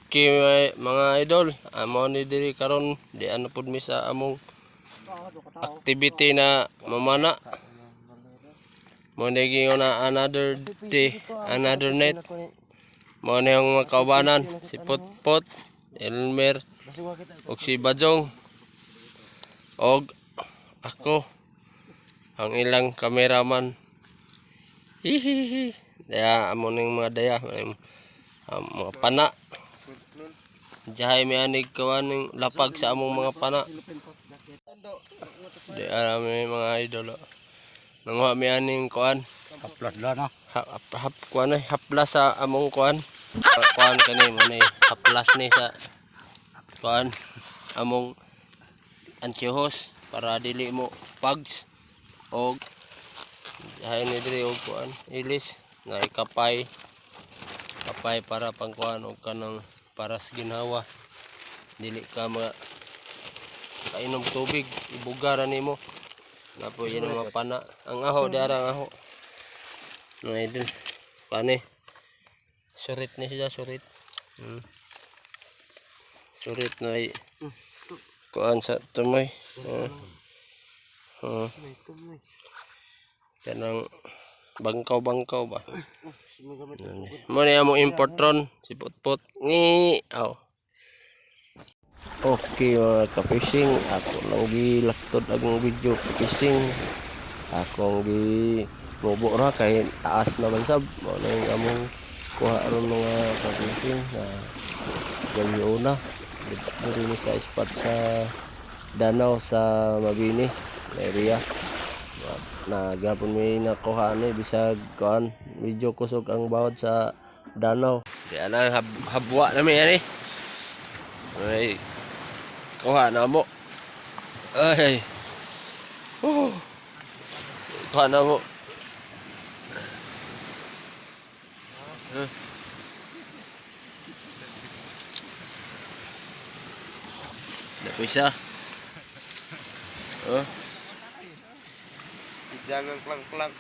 Okay mga idol, amo ni diri karon di ano pud mi sa among activity na mamana. Mo naging na another day, another night. Mo na yung mga kaubanan, si Potpot, Elmer, ug si Bajong, og ako ang ilang cameraman. Hihihi. Daya amo ning mga daya, mga pana. Jahay may anig kawan ng lapag sa among mga pana. Di alam mga idol. Nanguha may aning kuan. Haplas la na. Haplas sa among kuan. Kuan kani mo ni haplas ni sa kuan among antiyohos para dili mo pags og jahay ni diri og kuan ilis na ikapay para pangkuan og kanang para sa ginhawa dili ka kainom tubig ibugaran nimo na po yan ang mga pana ang aho di arang aho na idol kani surit ni siya surit surit na kuan sa tumoy kanang bangkaw ba mo na among importron si Potpot ni Okay mga ka-fishing, ako lang gilaktod ang video fishing. Ako ginubo ra kay taas naman sab mo na yung among kuha ron mga ka-fishing na gayo na dito ni sa spot sa Danau sa Mabini area. Na gapon may nakuha ni bisag kuan medyo kusog ang bawod sa Danau. Di ana habwa na mi ani. Ay kuha na mo. Ay. Kuha na mo. Dapat isa. Jangan klang-klang.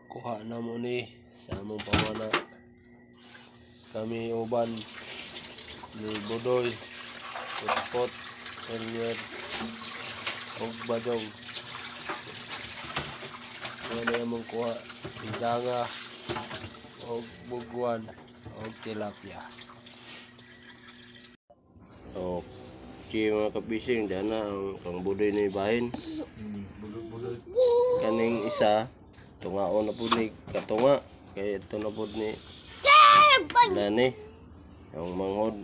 Kuha na mo ni sa among pamana. Kami uban ni Budoy, Potpot, Elmer, og Bajong. Ano among kuha idanga og buguan og tilapia. Okay mga kabising dana ang kang Budoy ni bahin. Kaning isa tungaon na pud ni katunga kay ito na pud ni Dani ang manghod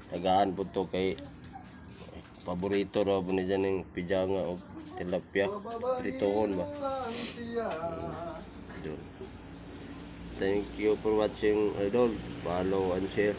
tagaan pud to kay paborito ra pud ni janing pijanga og tilapia pritohon ba. Thank you for watching idol, follow and share.